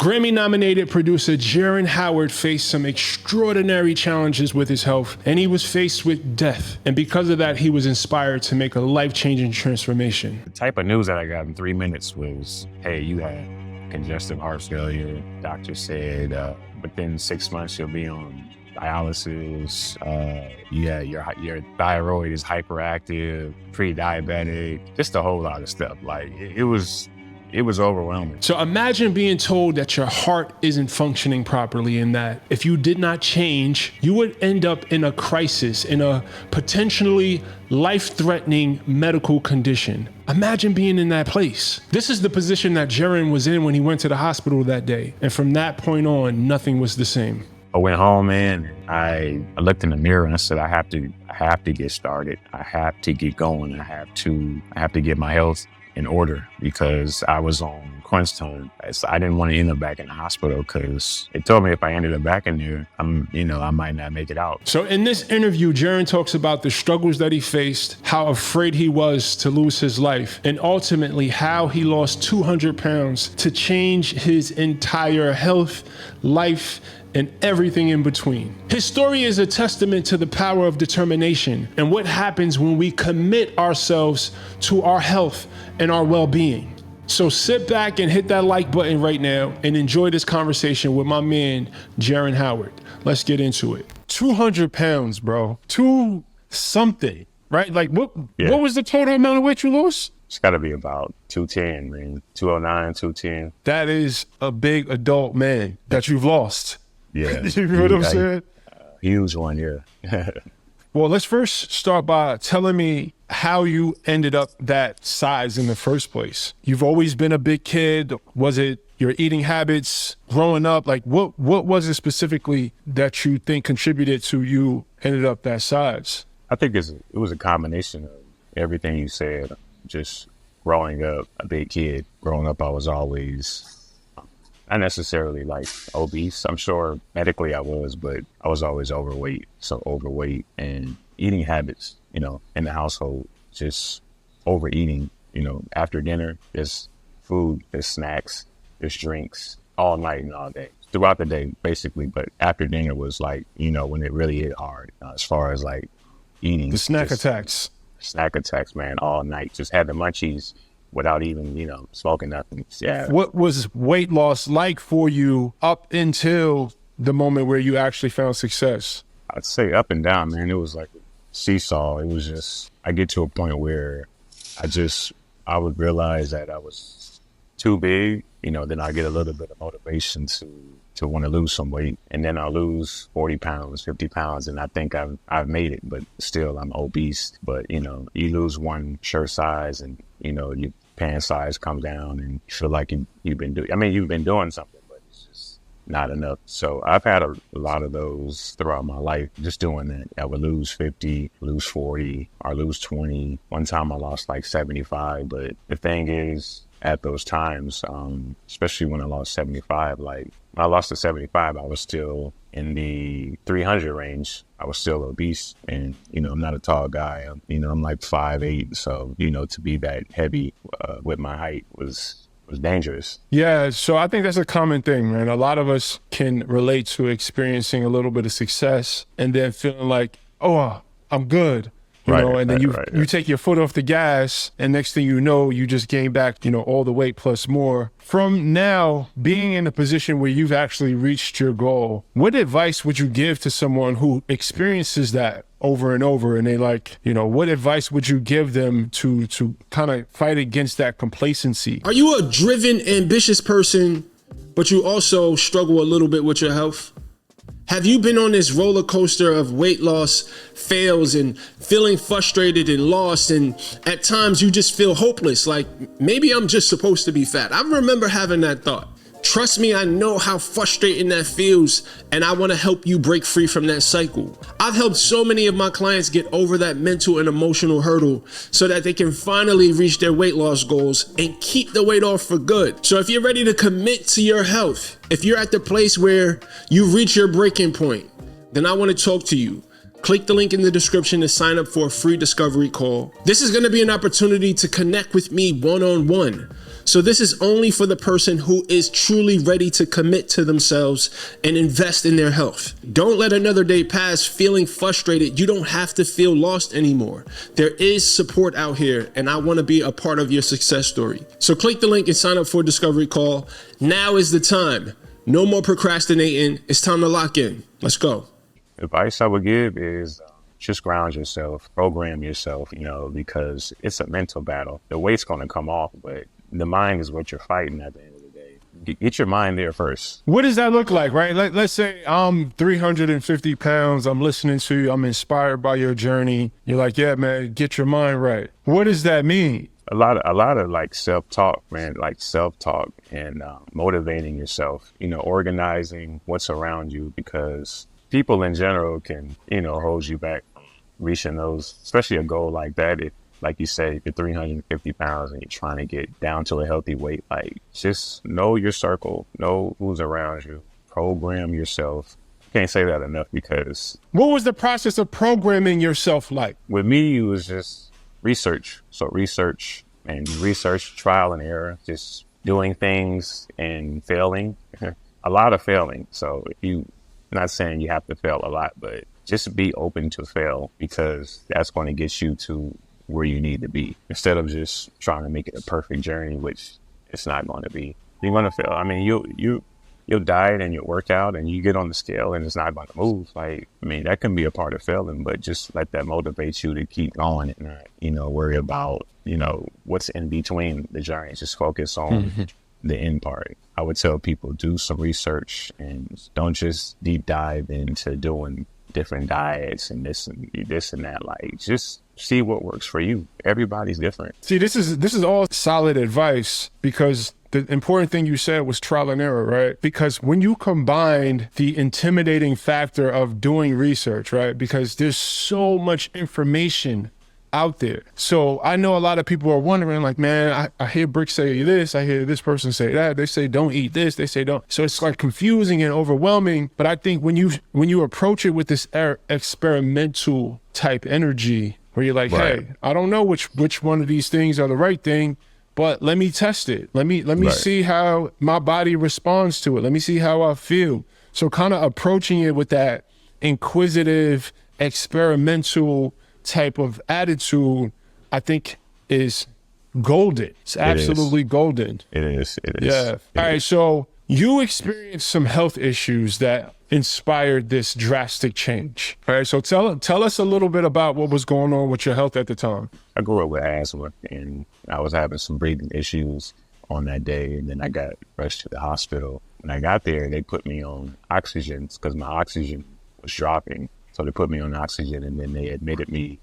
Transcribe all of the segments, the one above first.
Grammy-nominated producer Jaron Howard faced some extraordinary challenges with his health, and he was faced with death. And because of that, he was inspired to make a life-changing transformation. The type of news that I got in 3 minutes was, hey, you had congestive heart failure. Doctor said within 6 months you'll be on dialysis. Your thyroid is hyperactive, pre-diabetic, just a whole lot of stuff. Like it was overwhelming. So imagine being told that your heart isn't functioning properly and that if you did not change, you would end up in a crisis, in a potentially life-threatening medical condition. Imagine being in that place. This is the position that Jaron was in when he went to the hospital that day. And from that point on, nothing was the same. I went home, man, and I looked in the mirror and I said, I have to get started. I have to get going. I have to get my health in order because I was on crunch time. I didn't want to end up back in the hospital because they told me if I ended up back in there, I might not make it out. So in this interview, Jaron talks about the struggles that he faced, how afraid he was to lose his life, and ultimately how he lost 200 pounds to change his entire health, life, and everything in between. His story is a testament to the power of determination and what happens when we commit ourselves to our health and our well-being. So sit back and hit that like button right now and enjoy this conversation with my man, Jaron Howard. Let's get into it. 200 pounds, bro. Two something, right? Like what was the total amount of weight you lost? It's got to be about 210, man. 209, 210. That is a big adult man that you've lost. Yeah. You know what I'm saying? Huge one, yeah. Well, let's first start by telling me how you ended up that size in the first place. You've always been a big kid. Was it your eating habits growing up? Like what was it specifically that you think contributed to you ended up that size? I think it was a combination of everything you said. Just growing up a big kid. Growing up, I was always not necessarily like obese. I'm sure medically I was, but I was always overweight. So overweight and eating habits, in the household, just overeating, after dinner, there's food, there's snacks, there's drinks all night and all day, throughout the day, basically. But after dinner was like, when it really hit hard, as far as like eating. The snack attacks. Snack attacks, man, all night. Just had the munchies without even, smoking nothing. Yeah. What was weight loss like for you up until the moment where you actually found success? I'd say up and down, man. It was like a seesaw. It was just, I get to a point where I would realize that I was too big, then I get a little bit of motivation to want to lose some weight. And then I'll lose 40 pounds, 50 pounds. And I think I've made it, but still I'm obese. But, you lose one shirt size and, your pant size comes down and you feel like you've been doing something, but it's just not enough. So I've had a lot of those throughout my life, just doing that. I would lose 50, lose 40, or lose 20. One time I lost like 75. But the thing is, at those times, especially when I lost 75, like when I lost to 75, I was still in the 300 range. I was still obese and, I'm not a tall guy. I'm like 5'8". So, to be that heavy with my height was dangerous. Yeah. So I think that's a common thing, man. A lot of us can relate to experiencing a little bit of success and then feeling like, oh, I'm good. And then you take your foot off the gas and next thing you know, you just gain back, all the weight plus more. From now being in a position where you've actually reached your goal, what advice would you give to someone who experiences that over and over? And they like, what advice would you give them to kind of fight against that complacency? Are you a driven, ambitious person, but you also struggle a little bit with your health? Have you been on this roller coaster of weight loss, fails, and feeling frustrated and lost, and at times you just feel hopeless, like maybe I'm just supposed to be fat? I remember having that thought. Trust me, I know how frustrating that feels, and I want to help you break free from that cycle. I've helped so many of my clients get over that mental and emotional hurdle so that they can finally reach their weight loss goals and keep the weight off for good. So if you're ready to commit to your health, if you're at the place where you reach your breaking point, then I want to talk to you. Click the link in the description to sign up for a free discovery call. This is going to be an opportunity to connect with me one-on-one. So this is only for the person who is truly ready to commit to themselves and invest in their health. Don't let another day pass feeling frustrated. You don't have to feel lost anymore. There is support out here, and I want to be a part of your success story. So click the link and sign up for a discovery call. Now is the time. No more procrastinating. It's time to lock in. Let's go. Advice I would give is just ground yourself, program yourself, because it's a mental battle. The weight's going to come off, but the mind is what you're fighting at the end of the day. Get your mind there first. What does that look like, right? Let's say I'm 350 pounds. I'm listening to you. I'm inspired by your journey. You're like, yeah, man, get your mind right. What does that mean? A lot of like self-talk, man, like self-talk and motivating yourself, organizing what's around you, because people in general can, hold you back from reaching those, especially a goal like that. If, like you say, if you're 350 pounds and you're trying to get down to a healthy weight, like just know your circle, know who's around you, program yourself. Can't say that enough, because what was the process of programming yourself like? With me, it was just research. So research, trial and error, just doing things and failing, a lot of failing. So not saying you have to fail a lot, but just be open to fail, because that's going to get you to where you need to be, instead of just trying to make it a perfect journey, which it's not going to be. You're going to fail. I mean, you'll diet and you'll work out and you get on the scale and it's not going to move. That can be a part of failing, but just let that motivate you to keep going and not, worry about, what's in between the journey. Just focus on the end part. I would tell people, do some research and don't just deep dive into doing different diets and this and that. Like, just see what works for you. Everybody's different. See, this is all solid advice, because the important thing you said was trial and error, right? Because when you combine the intimidating factor of doing research, right? Because there's so much information out there. So I know a lot of people are wondering, like, man, I hear Brix say this, I hear this person say that, they say don't eat this, they say don't. So it's like confusing and overwhelming. But I think when you approach it with this experimental type energy, where you're like, right, hey, I don't know which one of these things are the right thing, but let me test it. Let me right, see how my body responds to it. Let me see how I feel. So kind of approaching it with that inquisitive, experimental type of attitude, I think is golden. It's absolutely golden. It is. Yeah. All right. So you experienced some health issues that inspired this drastic change. All right. So tell us a little bit about what was going on with your health at the time. I grew up with asthma and I was having some breathing issues on that day. And then I got rushed to the hospital. When I got there, they put me on oxygen because my oxygen was dropping. So they put me on oxygen and then they admitted me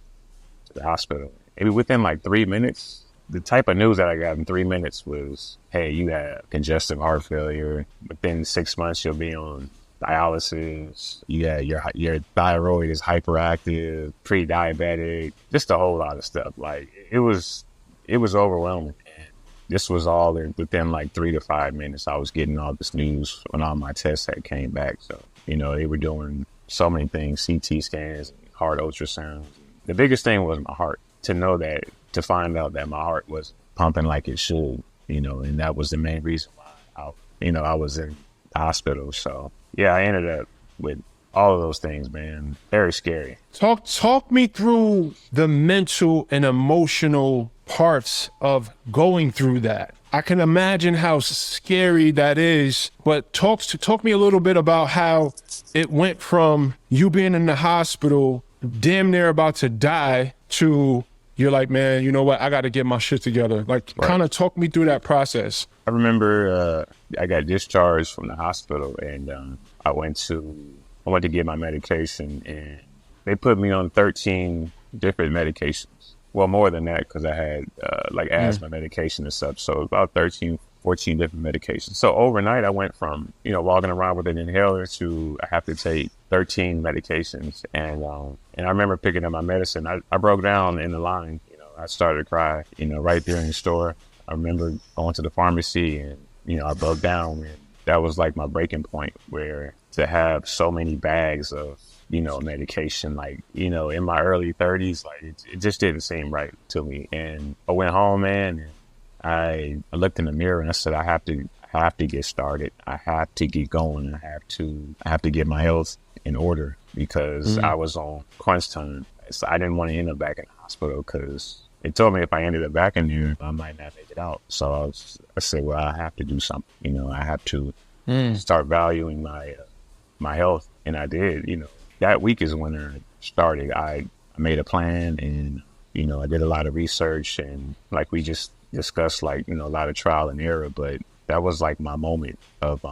to the hospital. Maybe within like 3 minutes, the type of news that I got in 3 minutes was, hey, you have congestive heart failure. Within 6 months, you'll be on dialysis. Yeah, your thyroid is hyperactive, pre-diabetic, just a whole lot of stuff. Like it was overwhelming. And this was all within like 3 to 5 minutes. I was getting all this news when all my tests had came back. So, they were doing so many things, CT scans, heart ultrasounds. The biggest thing was my heart. To find out that my heart was pumping like it should, and that was the main reason why I was in the hospital. So yeah, I ended up with all of those things, man. Very scary. Talk me through the mental and emotional parts of going through that. I can imagine how scary that is, but talk me a little bit about how it went from you being in the hospital, damn near about to die, to you're like, man, you know what? I got to get my shit together. Like, right, kind of talk me through that process. I remember I got discharged from the hospital and I went to get my medication and they put me on 13 different medications. Well, more than that, because I had like asthma medication and stuff. So about 13, 14 different medications. So overnight, I went from, walking around with an inhaler to I have to take 13 medications. And I remember picking up my medicine. I broke down in the line. I started to cry, right there in the store. I remember going to the pharmacy and, I broke down. And that was like my breaking point, where to have so many bags of, medication, like, in my early 30s, like it just didn't seem right to me. And I went home, man, and I looked in the mirror and I said, I have to get started. I have to get going. I have to get my health in order because I was on crunch time. So I didn't want to end up back in the hospital because they told me if I ended up back in there, I might not make it out. So I said, well, I have to do something. You know, I have to start valuing my health. And I did. You know, that week is when I started. I made a plan and, you know, I did a lot of research and like we just discussed, like, you know, a lot of trial and error, but that was like my moment of,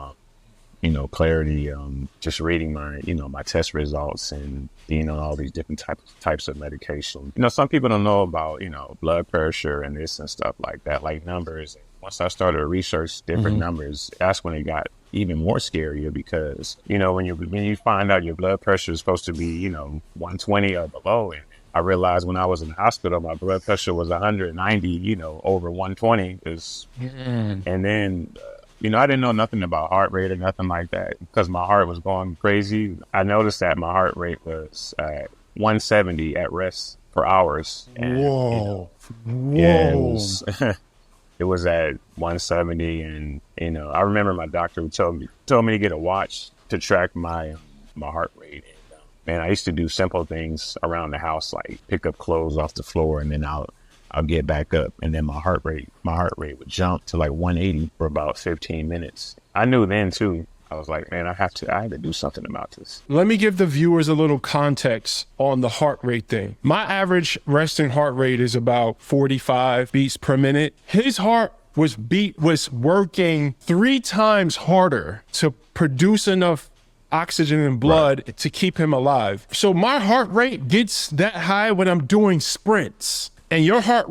you know, clarity, just reading my, you know, my test results and being on all these different types of medication. You know, some people don't know about, you know, blood pressure and this and stuff like that, like numbers. Once I started to research different numbers, that's when it got even more scarier because, you know, when you find out your blood pressure is supposed to be, you know, 120 or below, and I realized when I was in the hospital, my blood pressure was 190, you know, over 120 and then, you know, I didn't know nothing about heart rate or nothing like that because my heart was going crazy. I noticed that my heart rate was at 170 at rest for hours. And, Whoa. you know, yeah, it was at 170. And, you know, I remember my doctor told me to get a watch to track my heart rate. And, man, I used to do simple things around the house, like pick up clothes off the floor and then I'll get back up, and then my heart rate would jump to like 180 for about 15 minutes. I knew then too. I was like, man, I had to do something about this. Let me give the viewers a little context on the heart rate thing. My average resting heart rate is about 45 beats per minute. His heart was working 3 times harder to produce enough oxygen in blood to keep him alive. So my heart rate gets that high when I'm doing sprints. And your heart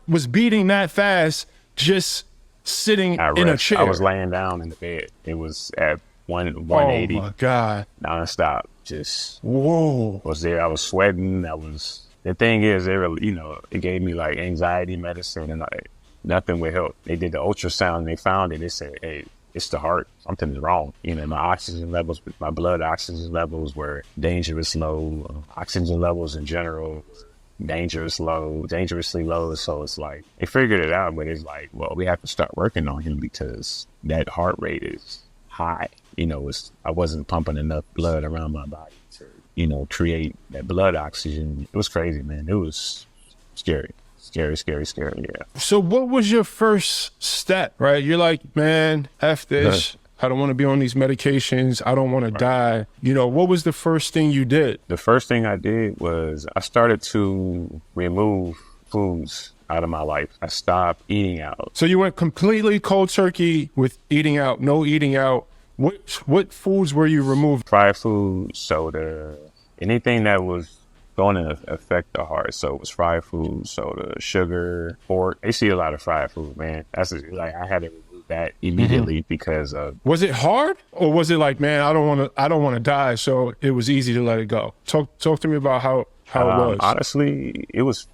was beating that fast just sitting in a chair. I was laying down in the bed. It was at 180. Oh my God. Nonstop. Just whoa. Was there. I was sweating. The thing is, it gave me like anxiety medicine and like nothing would help. They did the ultrasound and they found it. They said, hey, it's the heart. Something is wrong. You know, my blood oxygen levels were dangerous low. Oxygen levels in general dangerously low. So it's like they figured it out, but it's like, well, we have to start working on him because that heart rate is high. You know, I wasn't pumping enough blood around my body to, you know, create that blood oxygen. It was crazy, man. It was scary. Yeah. So what was your first step, right? You're like, man, F this. I don't want to be on these medications. I don't want to die. You know, what was the first thing you did? The first thing I did was I started to remove foods out of my life. I stopped eating out. So you went completely cold turkey with eating out, no eating out. What foods were you removing? Fried food, soda, anything that was going to affect the heart. So it was fried food, soda, sugar, pork. I see a lot of fried food, man. Like I had to remove that immediately because of. Was it hard, or was it like, man, I don't want to die, so it was easy to let it go? Talk to me about how it was. Honestly, it was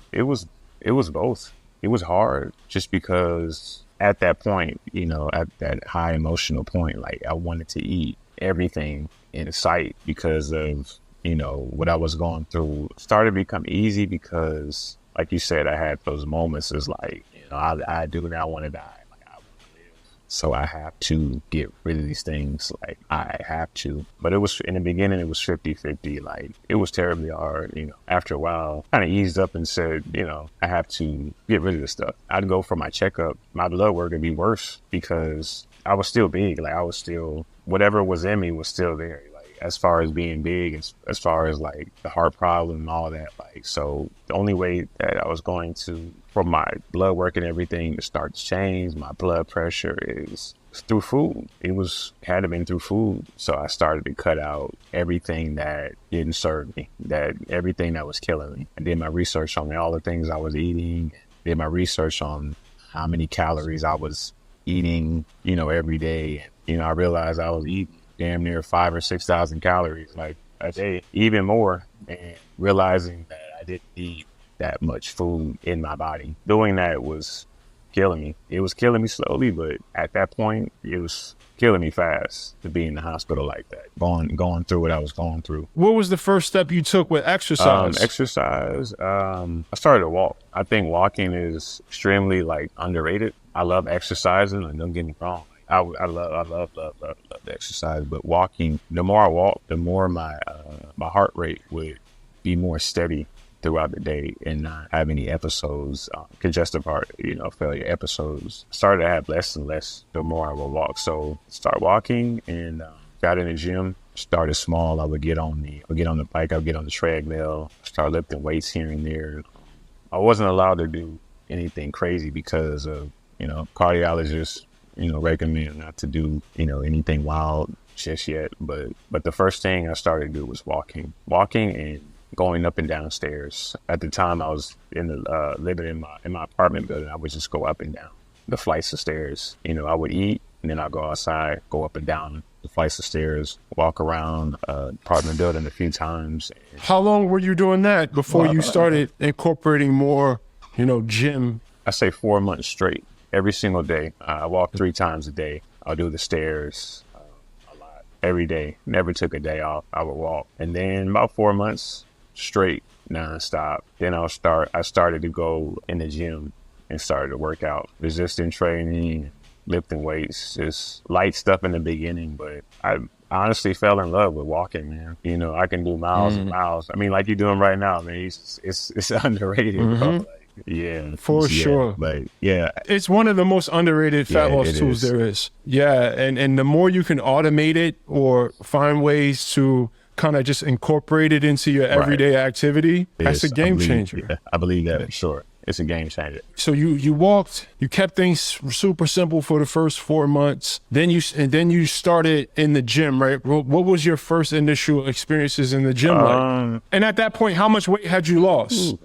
both. It was hard just because at that point, you know, at that high emotional point, like I wanted to eat everything in sight because of, you know, what I was going through. It started to become easy because, like you said, I had those moments. It's like, you know, I do not want to die. Like I want to live. So I have to get rid of these things. Like I have to. But it was, in the beginning, it was 50-50. Like it was terribly hard. You know, after a while, kind of eased up and said, you know, I have to get rid of this stuff. I'd go for my checkup. My blood work would be worse because I was still big. Like I was still, whatever was in me was still there. As far as being big, as far as like the heart problem and all that, like, so the only way that I was going to, for my blood work and everything to start to change, my blood pressure is through food. Had to been through food. So I started to cut out everything that didn't serve me, everything that was killing me. I did my research on all the things I was eating, did my research on how many calories I was eating, you know, every day. You know, I realized I was eating damn near 5,000 or 6,000 calories like a day, even more, and realizing that I didn't need that much food in my body. Doing that was killing me. It was killing me slowly, but at that point, it was killing me fast to be in the hospital like that, going through what I was going through. What was the first step you took with exercise? I started to walk. I think walking is extremely like underrated. I love exercising, and don't get me wrong. I love the exercise, but walking, the more I walk, the more my heart rate would be more steady throughout the day and not have any episodes, congestive heart, failure episodes. Started to have less and less the more I would walk. So start walking and got in the gym. Started small. I would get on the bike. I would get on the treadmill. Start lifting weights here and there. I wasn't allowed to do anything crazy because of, cardiologists, recommend not to do, anything wild just yet. But the first thing I started to do was walking and going up and down stairs. At the time, I was living in my apartment building. I would just go up and down the flights of stairs. I would eat, and then I'd go outside, go up and down the flights of stairs, walk around apartment building a few times. How long were you doing that before you started incorporating more, gym? I say 4 months straight, every single day. I walk 3 times a day. I'll do the stairs a lot, every day. Never took a day off. I would walk. And then about 4 months straight, nonstop. Then I started to go in the gym and started to work out, resistance training, lifting weights, just light stuff in the beginning. But I honestly fell in love with walking, man. I can do miles and miles. I mean, like you're doing right now, man. It's underrated, bro. For sure. But yeah, it's one of the most underrated fat loss tools there is. Yeah, and the more you can automate it or find ways to kind of just incorporate it into your everyday activity, that's a game changer. Yeah, I believe that for sure. It's a game changer. So you walked, you kept things super simple for the first 4 months. Then you started in the gym, right? What was your first initial experiences in the gym like? And at that point, how much weight had you lost?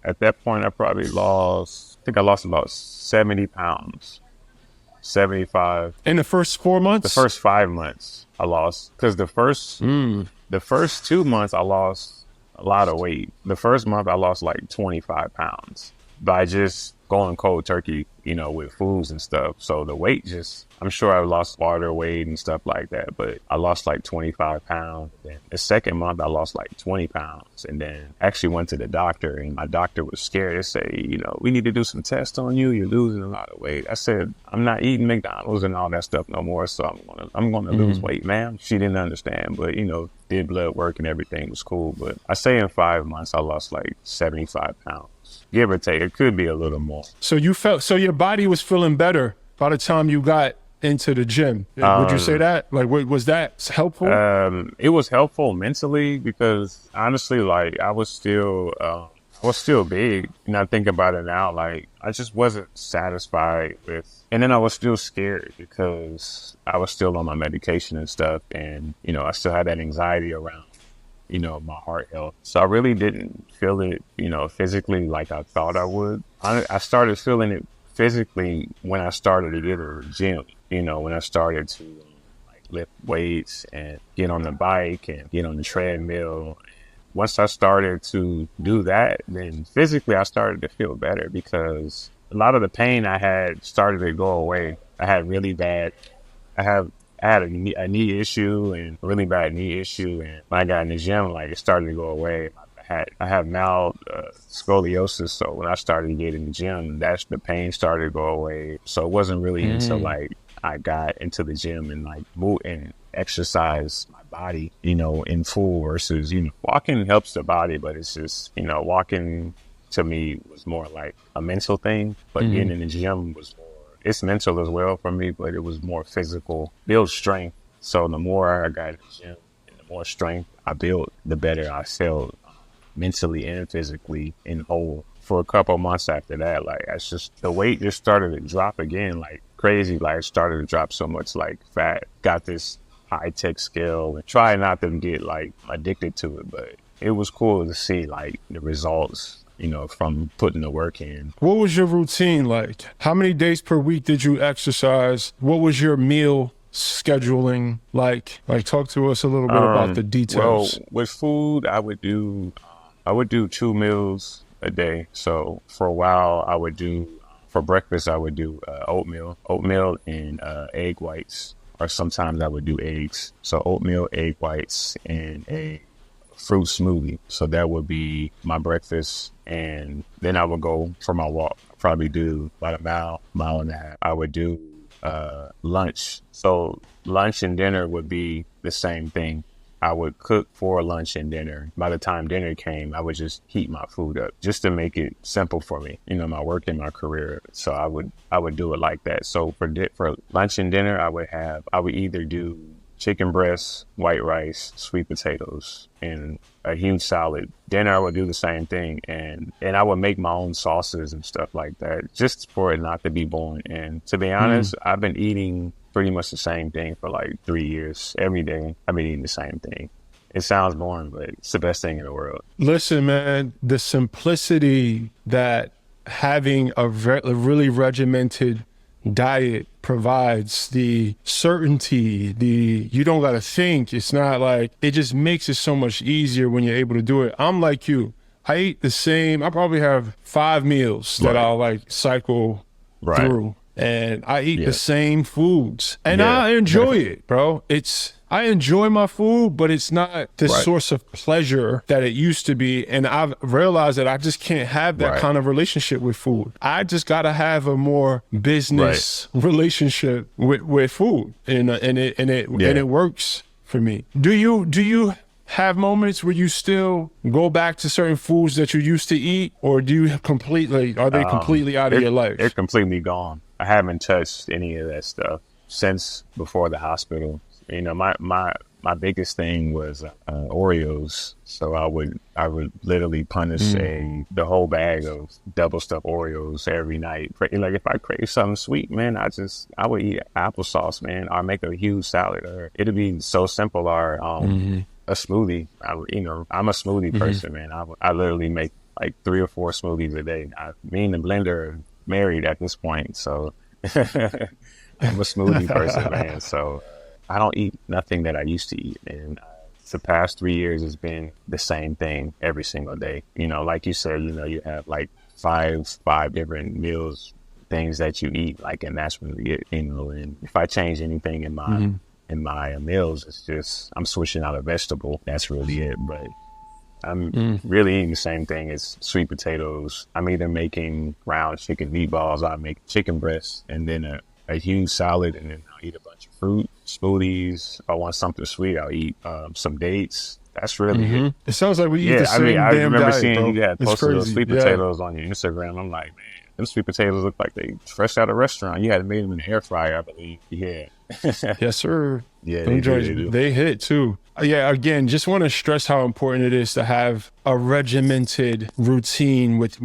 At that point, I lost about 70 pounds, 75. In the first 4 months? The first 5 months I lost, because the first 2 months I lost a lot of weight. The first month I lost like 25 pounds by just going cold turkey, with foods and stuff. So the weight I'm sure I lost water weight and stuff like that, but I lost like 25 pounds. Then the second month I lost like 20 pounds, and then actually went to the doctor, and my doctor was scared. They say, we need to do some tests on you. You're losing a lot of weight. I said, I'm not eating McDonald's and all that stuff no more, so I'm gonna lose weight, ma'am. She didn't understand, but did blood work and everything was cool. But I say in 5 months I lost like 75 pounds. Give or take. It could be a little more. So your body was feeling better by the time you got into the gym. Would you say that? Like, was that helpful? It was helpful mentally, because honestly, like I was still big. And I think about it now, like I just wasn't satisfied with, and then I was still scared because I was still on my medication and stuff. And, I still had that anxiety around, my heart health. So I really didn't feel it, physically like I thought I would. I started feeling it physically when I started to get to the gym, when I started to lift weights and get on the bike and get on the treadmill. Once I started to do that, then physically I started to feel better, because a lot of the pain I had started to go away. I had a knee issue, and a really bad knee issue. And when I got in the gym, like it started to go away. I have mild scoliosis. So when I started to get in the gym, the pain started to go away. So it wasn't really until like I got into the gym and like move and exercise my body, in full, versus, walking helps the body, but it's just, walking to me was more like a mental thing, but getting in the gym was more, it's mental as well for me, but it was more physical, build strength. So the more I got in the gym and the more strength I built, the better I felt mentally and physically in whole. For a couple of months after that, like the weight just started to drop again, like crazy. Like it started to drop so much, like fat. Got this high-tech scale and try not to get like addicted to it, but it was cool to see like the results, from putting the work in. What was your routine like? How many days per week did you exercise? What was your meal scheduling like? Like, talk to us a little bit about the details. Well, with food, I would do 2 meals a day. So for a while, for breakfast, I would do oatmeal and egg whites. or sometimes I would do eggs. So oatmeal, egg whites, and a fruit smoothie. So that would be my breakfast. And then I would go for my walk. Probably do about a mile and a half. I would do lunch. So lunch and dinner would be the same thing. I would cook for lunch and dinner. By the time dinner came, I would just heat my food up just to make it simple for me, my work and my career. So I would do it like that. So for lunch and dinner, I would either do chicken breast, white rice, sweet potatoes, and a huge salad. Dinner, I would do the same thing. And I would make my own sauces and stuff like that just for it not to be boring. And to be honest, I've been eating pretty much the same thing for like 3 years. Every day, I've been eating the same thing. It sounds boring, but it's the best thing in the world. Listen, man, the simplicity that having a really regimented diet provides, the certainty, you don't got to think. It's not like, it just makes it so much easier when you're able to do it. I'm like you. I eat the same. I probably have 5 meals that I'll like cycle through. And I eat the same foods, and I enjoy it, bro. I enjoy my food, but it's not the source of pleasure that it used to be. And I've realized that I just can't have that kind of relationship with food. I just got to have a more business relationship with food, and it works for me. Do you have moments where you still go back to certain foods that you used to eat, or are they completely out of your life? They're completely gone. I haven't touched any of that stuff since before the hospital. My biggest thing was Oreos. So I would literally punish the whole bag of double stuffed Oreos every night. Like if I crave something sweet, man, I would eat applesauce, man, or make a huge salad, or it'd be so simple, or a smoothie. I'm a smoothie person, man. I literally make like 3 or 4 smoothies a day. Me and the blender are married at this point, so I'm a smoothie person, man. So I don't eat nothing that I used to eat, and the past 3 years has been the same thing every single day. Like you said, you have like five different meals, things that you eat, like, and that's really it. And if I change anything in my meals, it's just I'm switching out a vegetable. That's really it. But I'm really eating the same thing as sweet potatoes. I'm either making ground chicken meatballs, I make chicken breasts, and then a huge salad, and then I'll eat a bunch of fruit, smoothies. If I want something sweet, I'll eat some dates. That's really it. It sounds like we eat the same I damn remember diet, seeing bro. you had It's posted those crazy. sweet potatoes on your Instagram. I'm like, man, them sweet potatoes look like they fresh out of a restaurant. You had made them in the air fryer, I believe. Yeah. Yes, sir. Yeah, Them they joints, do. they hit too. Yeah, again, just want to stress how important it is to have a regimented routine with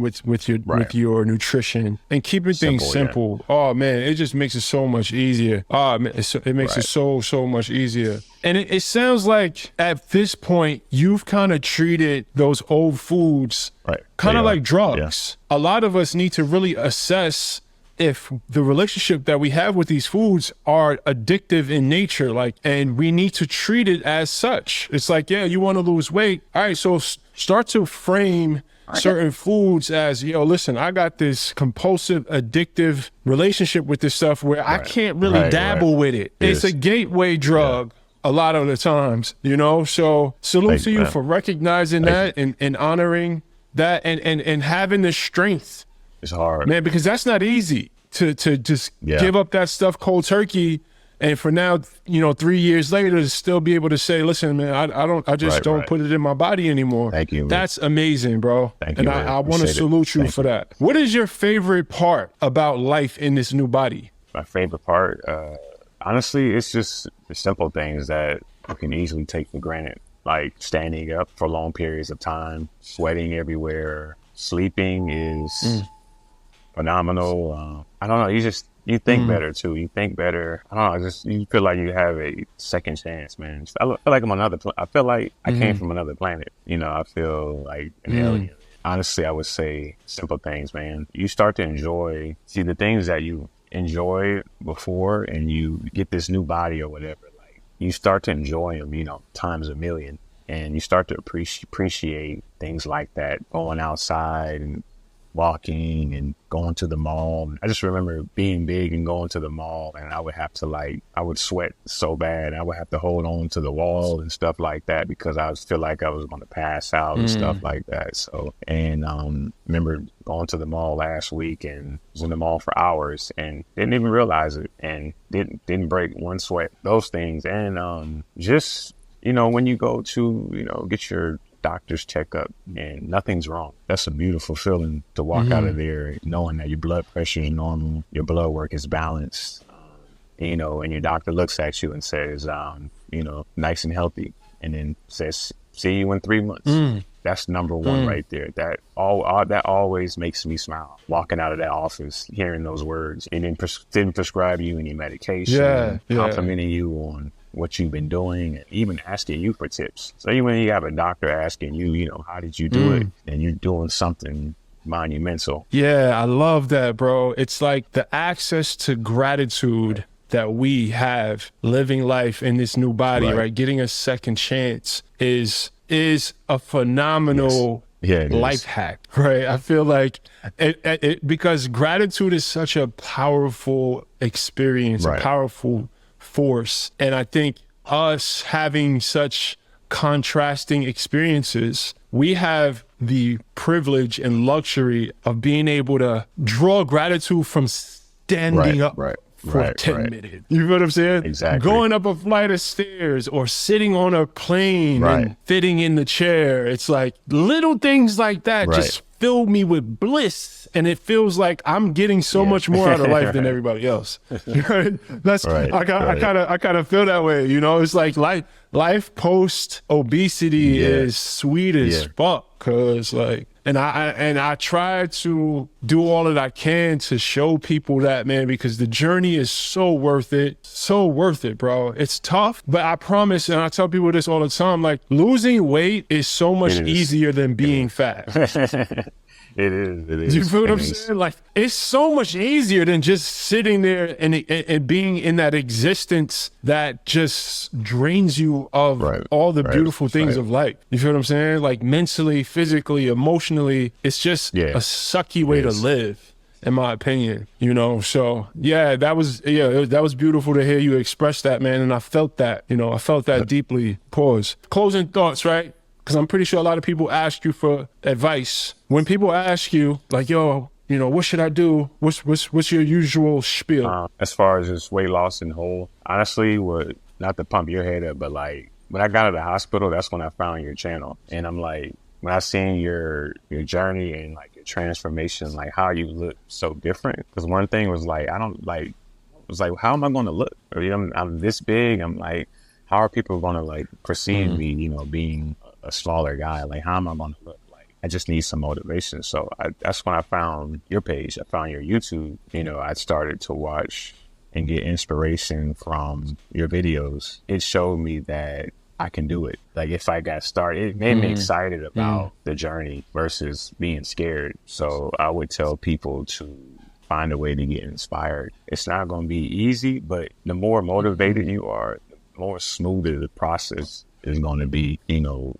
your nutrition and keeping things simple. Oh man, it just makes it so much easier. It makes it so much easier. And it sounds like at this point you've kind of treated those old foods kind of like drugs. Yeah. A lot of us need to really assess if the relationship that we have with these foods are addictive in nature, and we need to treat it as such. It's like, yeah, you want to lose weight. All right, so start to frame certain foods as, listen, I got this compulsive, addictive relationship with this stuff where I can't really dabble with it. It's a gateway drug. A lot of the times, so salute to you for recognizing that and honoring that and having the strength. It's hard, man, because that's not easy to just give up that stuff cold turkey, and for now, 3 years later, to still be able to say, "Listen, man, I just don't put it in my body anymore." Thank you. That's amazing, bro. Thank you. And I want to salute you for that. What is your favorite part about life in this new body? My favorite part, honestly, it's just the simple things that you can easily take for granted, like standing up for long periods of time, sweating everywhere. Sleeping is phenomenal. I don't know. You think better too. You think better. I don't know. You feel like you have a second chance, man. I feel like I'm I feel like I came from another planet. I feel like an alien. Honestly, I would say simple things, man. You start to enjoy, the things that you enjoy before, and you get this new body or whatever. Like you start to enjoy them, times a million, and you start to appreciate things like that. Going outside and walking and going to the mall. I just remember being big and going to the mall, and I would have to I would sweat so bad. I would have to hold on to the wall and stuff like that because I feel like I was going to pass out and stuff like that. So, and remember going to the mall last week and was in the mall for hours and didn't even realize it and didn't break one sweat. Those things. And just, when you go to, get your doctor's checkup and nothing's wrong. That's a beautiful feeling to walk out of there knowing that your blood pressure is normal, your blood work is balanced, and your doctor looks at you and says, nice and healthy, and then says, see you in 3 months. That's number one right there. That always makes me smile. Walking out of that office, hearing those words, and then didn't prescribe you any medication, complimenting you on what you've been doing, and even asking you for tips. So even when you have a doctor asking you, how did you do it? And you're doing something monumental. Yeah, I love that, bro. It's like the access to gratitude that we have living life in this new body, right? Getting a second chance is a phenomenal life hack, right? I feel like it because gratitude is such a powerful experience, a powerful force. And I think us having such contrasting experiences, we have the privilege and luxury of being able to draw gratitude from standing up for 10 minutes. You know what I'm saying? Exactly. Going up a flight of stairs or sitting on a plane and fitting in the chair. It's like little things like that just fill me with bliss, and it feels like I'm getting so much more out of life than everybody else. That's I kind of feel that way. It's like life post obesity is sweet as fuck, cause and I try to do all that I can to show people that, man, because the journey is so worth it, bro. It's tough, but I promise, and I tell people this all the time, losing weight is so much easier than being fat. It is. You feel what I'm saying? It's so much easier than just sitting there and being in that existence that just drains you of all the beautiful things of life. You feel what I'm saying? Mentally, physically, emotionally, it's just a sucky way to live, in my opinion. So that was beautiful to hear you express that, man. And I felt that, I felt that deeply. Pause. Closing thoughts, right? Because I'm pretty sure a lot of people ask you for advice. When people ask you, what should I do? What's your usual spiel? As far as just weight loss and whole, honestly, not to pump your head up, but when I got out of the hospital, that's when I found your channel. And I'm when I seen your journey and your transformation, how you look so different. Because one thing was how am I going to look? I'm this big. I'm how are people going to perceive me, being a smaller guy? How am I going to look? I just need some motivation. So that's when I found your page. I found your YouTube. I started to watch and get inspiration from your videos. It showed me that I can do it. If I got started, it made me excited about the journey versus being scared. So I would tell people to find a way to get inspired. It's not going to be easy, but the more motivated you are, the more smoother the process is going to be,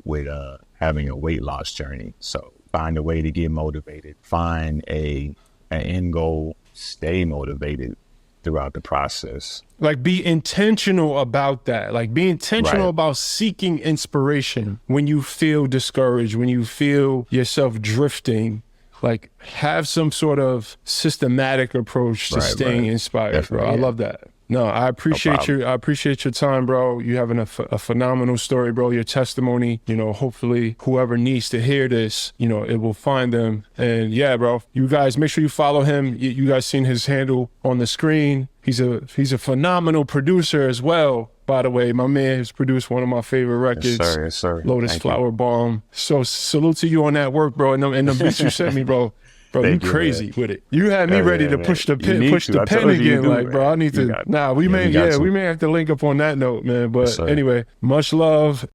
with having a weight loss journey. So find a way to get motivated, find an end goal, stay motivated throughout the process. Be intentional about that. Be intentional about seeking inspiration when you feel discouraged, when you feel yourself drifting. Have some sort of systematic approach to staying inspired, definitely, bro. I love that. No, I appreciate you. I appreciate your time, bro. You having a phenomenal story, bro. Your testimony, hopefully whoever needs to hear this, it will find them. And yeah, bro, you guys make sure you follow him. You guys seen his handle on the screen. He's a phenomenal producer as well. By the way, my man has produced one of my favorite records. Yes, sir. Lotus Thank Flower you. Bomb. So salute to you on that work, bro. And the beats you sent me, bro. Bro, you crazy with it. You had me ready to push the pen again. Bro, I need to. We may have to link up on that note, man. But anyway, much love.